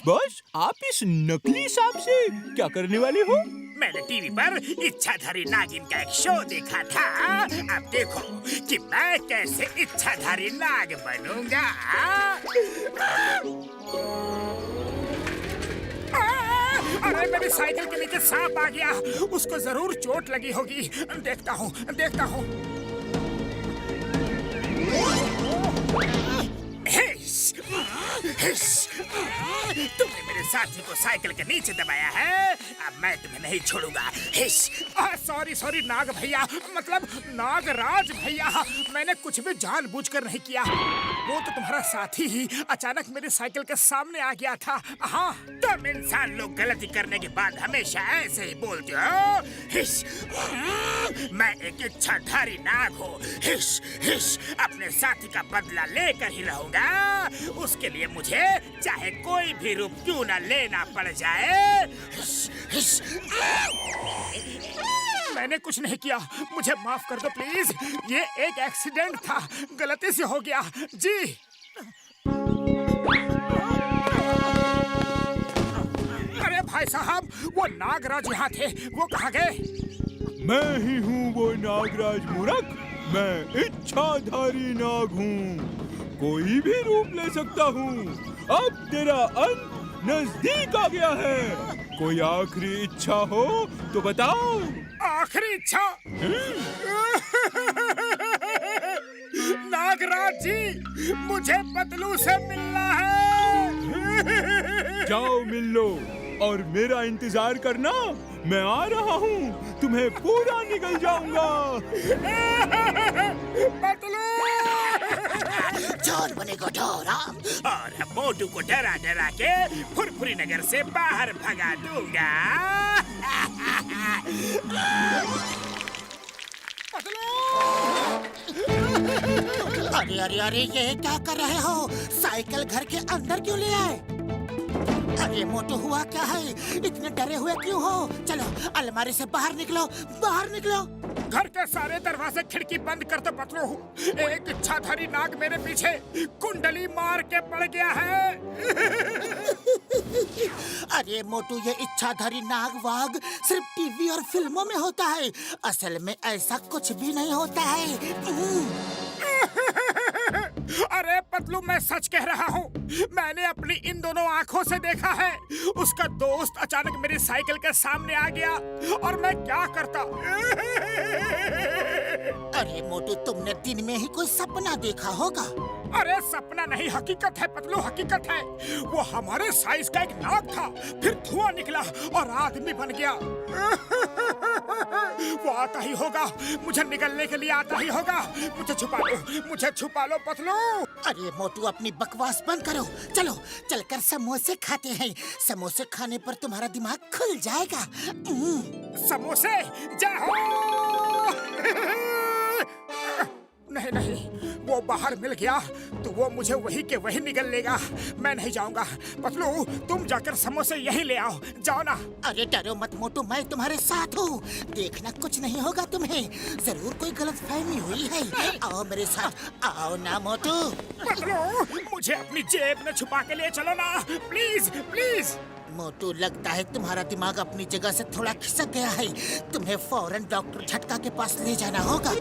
Boss, आप इस नकली सांप से क्या करने वाले हो? मैंने टीवी पर इच्छाधारी नागिन का एक शो देखा था। अब देखो कि मैं कैसे इच्छाधारी नाग बनूंगा। अरे मेरी साइकिल के नीचे सांप आ गया। उसको जरूर चोट लगी होगी। देखता हूँ। तुमने मेरे साथी को साइकिल के नीचे दबाया है। अब मैं तुम्हें नहीं छोड़ूंगा। सॉरी नाग भैया, मतलब नागराज भैया, मैंने कुछ भी जानबूझकर नहीं किया। वो तो तुम्हारा साथी ही अचानक मेरी साइकिल के सामने आ गया था। हाँ, तुम इंसान लोग गलती करने के बाद हमेशा ऐसे ही बोलते हो। मैं एक इच्छाधारी नाग हूँ। अपने साथी का बदला लेकर ही रहूंगा। उसके लिए मुझे चाहे कोई भी रूप क्यों न लेना पड़ जाए। मैंने कुछ नहीं किया, मुझे माफ कर दो प्लीज। ये एक एक्सीडेंट था, गलती से हो गया जी। अरे भाई साहब, वो नागराज यहाँ थे, वो कहाँ गए? मैं ही हूँ वो नागराज मूर्ख। मैं इच्छाधारी नाग हूँ, कोई भी रूप ले सकता हूँ। अब तेरा अंत नजदीक आ गया है। कोई आखिरी इच्छा हो तो बताओ। आखिरी इच्छा? नागराज जी, मुझे पतलू से मिलना है। जाओ मिल लो और मेरा इंतजार करना। मैं आ रहा हूँ, तुम्हें पूरा निगल जाऊंगा। पतलू! चोर बने कठोरा। और मोटू को डरा डरा के फुरफुरी नगर से बाहर भगा दूंगा। अरे ये क्या कर रहे हो? साइकिल घर के अंदर क्यों ले आए? अरे मोटू, हुआ क्या है? इतने डरे हुए क्यों हो? चलो अलमारी से बाहर निकलो। घर के सारे दरवाजे खिड़की बंद कर दो पतलू। एक इच्छाधारी नाग मेरे पीछे कुंडली मार के पड़ गया है। अरे मोटू, ये इच्छाधारी नाग वाग सिर्फ टीवी और फिल्मों में होता है। असल में ऐसा कुछ भी नहीं होता है। अरे पतलू, मैं सच कह रहा हूँ। मैंने अपनी इन दोनों आँखों से देखा है। उसका दोस्त अचानक मेरी साइकिल के सामने आ गया और मैं क्या करता। अरे मोटू, तुमने दिन में ही कोई सपना देखा होगा। अरे सपना नहीं, हकीकत है पतलू, हकीकत है। वो हमारे साइज का एक नाग था, फिर धुआं निकला और आदमी बन गया। वो आता ही होगा, मुझे निकलने के लिए आता ही होगा। मुझे छुपा लो पतलू। अरे मोटू, अपनी बकवास बंद करो। चलो चलकर समोसे खाते हैं। समोसे खाने पर तुम्हारा दिमाग खुल जाएगा। समोसे? जय हो। नहीं, वो बाहर मिल गया तो वो मुझे वही के वही निगल लेगा। मैं नहीं जाऊंगा। पतलू, तुम जाकर समोसे यहीं ले आओ। जाओ ना। अरे डरो मत मोटू, मैं तुम्हारे साथ हूँ। देखना, कुछ नहीं होगा तुम्हें। जरूर कोई गलतफहमी हुई है। आओ मेरे साथ, आओ ना मोटू। पतलू, मुझे अपनी जेब में छुपा के ले चलो ना, प्लीज। मोटू, लगता है तुम्हारा दिमाग अपनी जगह से थोड़ा खिसक गया है। तुम्हें फौरन डॉक्टर झटका के पास ले जाना होगा।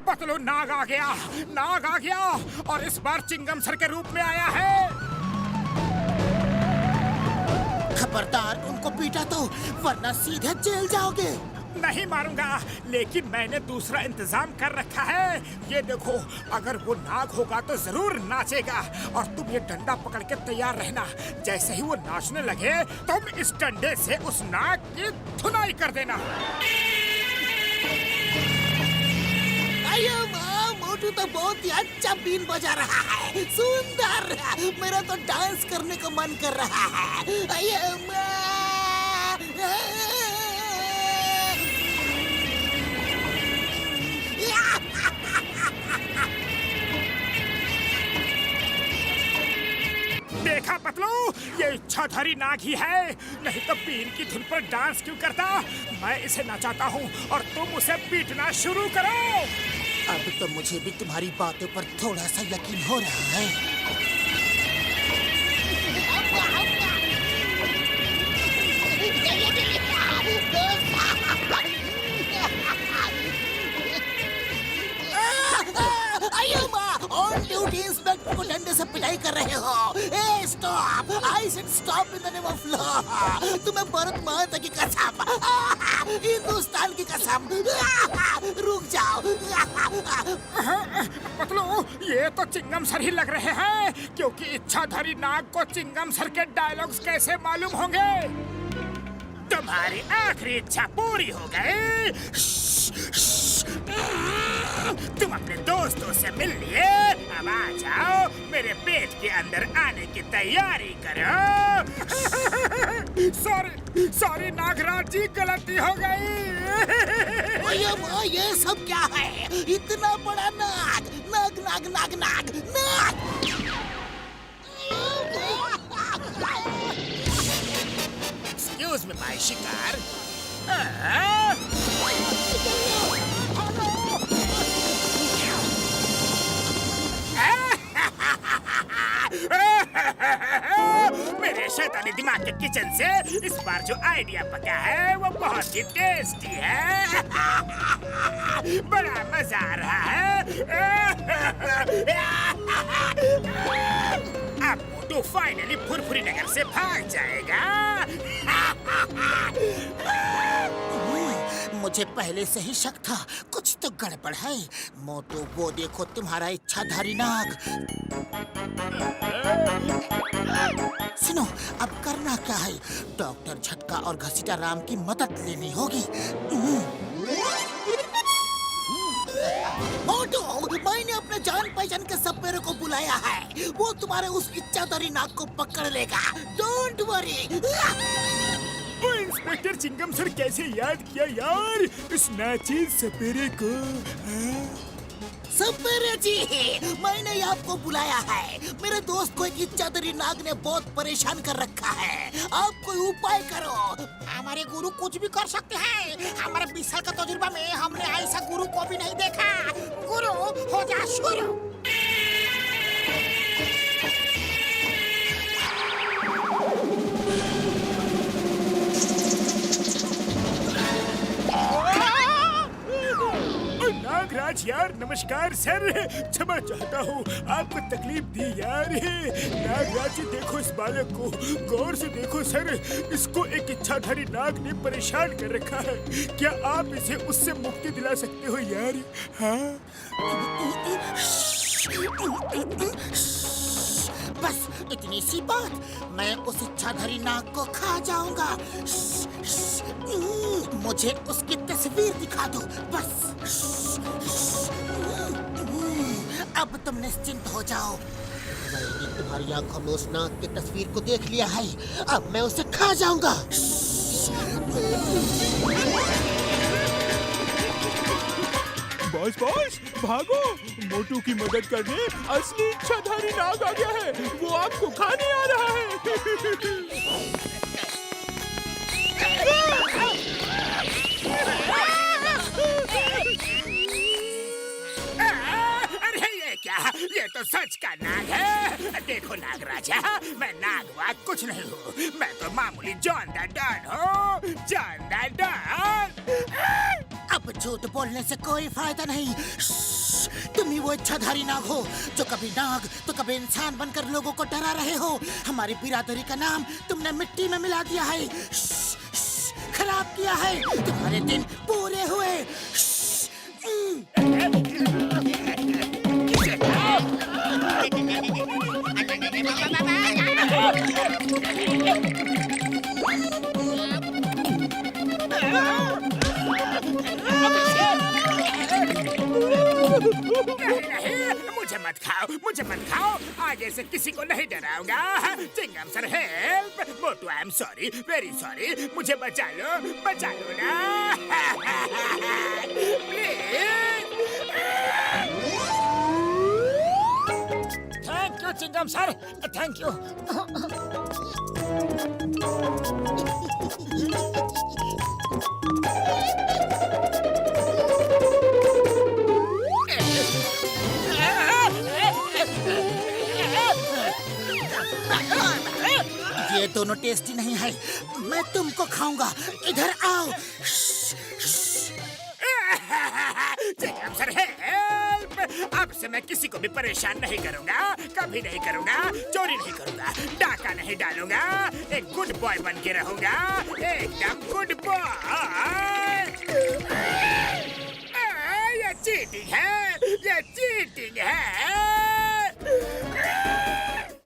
पतलू, नाग आ गया और इस बार चिंगम सर के रूप में आया है। खबरदार, उनको पीटा तो, वरना सीधे जेल जाओगे। नहीं मारूंगा, लेकिन मैंने दूसरा इंतजाम कर रखा है। ये देखो, अगर वो नाग होगा तो जरूर नाचेगा और तुम ये डंडा पकड़ के तैयार रहना। जैसे ही वो नाचने लगे, तुम इस डंडे से उस नाग की धुनाई कर देना। मोटू तो बहुत ही अच्छा बीन बजा रहा है। सुंदर, मेरा तो डांस करने का मन कर रहा है। देखा पतलू, ये इच्छाधारी नाग ही है, नहीं तो बीन की धुन पर डांस क्यों करता? मैं इसे नचाता हूँ और तुम उसे पीटना शुरू करो। अब तो मुझे भी तुम्हारी बातों पर थोड़ा सा यकीन हो रहा है। ऑन ड्यूटी इंस्पेक्टर को डंडे से पिटाई कर रहे हो। ए stop! I said stop in the name of law. तुम्हें भारत माता की कसम, हिंदुस्तान की कसम, रुक जाओ। पतलू, ये तो चिंगम सर ही लग रहे हैं, क्योंकि इच्छाधारी नाग को चिंगम सर के डायलॉग्स कैसे मालूम होंगे? तुम्हारी आखिरी इच्छा पूरी हो गई। तुम अपने दोस्तों से मिल लिए, अब आ जाओ, मेरे पेट के अंदर आने की तैयारी करो। सॉरी नागराज जी, गलती हो गई। ये सब क्या है? इतना बड़ा नाग, नाग नाग नाग नाग नाग! एक्सक्यूज मी माय शिकार। मेरे शैतानी दिमाग के किचन से इस बार जो आइडिया पका है वो बहुत ही टेस्टी है। बड़ा मजा आ रहा है। अब मोटू फाइनली फुरफुरी नगर से भाग जाएगा। मुझे पहले से ही शक था, कुछ तो गड़बड़ है। मोटू, वो देखो तुम्हारा इच्छाधारी नाग। सुनो, अब करना क्या है? डॉक्टर झटका और घसीटा राम की मदद लेनी होगी। मोटू, मैंने अपने जान पहचान के सपेरे को बुलाया है। वो तुम्हारे उस इच्छाधारी नाग को पकड़ लेगा। Don't worry. वो इंस्पेक्टर चिंगम सर कैसे याद किया यार इस नाचिज सपेरे को? सपेरे जी, मैंने आपको बुलाया है। मेरे दोस्त को एक इच्छाधारी नाग ने बहुत परेशान कर रखा है। आप कोई उपाय करो। हमारे गुरु कुछ भी कर सकते हैं। हमारे 20 साल का तजुर्बा में हमने ऐसा गुरु को भी नहीं देखा। गुरु, हो जा शुरू। नागराज यार, नमस्कार सर। क्षमा चाहता हूँ आपको तकलीफ दी यार। नागराज जी, देखो इस बालक को, गौर से देखो सर। इसको एक इच्छाधारी नाग ने परेशान कर रखा है। क्या आप इसे उससे मुक्ति दिला सकते हो यार? हाँ? बस इतनी सी बात, मैं उस इच्छाधारी नाग को खा जाऊंगा। मुझे उसकी तस्वीर दिखा दो बस। अब तुम निश्चिंत हो जाओ। मैंने तुम्हारी आंखों में उस नाग की तस्वीर को देख लिया है। अब मैं उसे खा जाऊंगा। बॉस बॉस, भागो! मोटू की मदद करने असली इच्छाधारी नाग आ गया है। वो आपको खाने आ रहा है। अरे ये क्या? ये तो सच का नाग है। देखो नागराजा, मैं नाग वाग कुछ नहीं हूँ। मैं तो मामूली जॉन द डॉन हूँ। John the don. अब झूठ बोलने से कोई फायदा नहीं। तुम ही वो इच्छाधारी नाग हो जो कभी नाग तो कभी इंसान बनकर लोगों को डरा रहे हो। हमारी बिरादरी का नाम तुमने मिट्टी में मिला दिया है। खराब किया है। तुम्हारे दिन पूरे हुए। नहीं, मुझे मत खाओ। आगे से किसी को नहीं डराऊंगा। Chingam sir help. Motu, I am sorry, very sorry. मुझे बचा लो ना। Please. Thank you Chingam welcome sir, thank you. ये दोनों टेस्टी नहीं है, मैं तुमको खाऊंगा। इधर आओ। Sir help! अब से मैं किसी को भी परेशान नहीं करूंगा, कभी नहीं करूंगा, चोरी नहीं करूंगा, डाका नहीं डालूंगा, एक गुड बॉय बन के रहूंगा, एकदम गुड बॉय। ये चीटिंग है, ये चीटिंग है।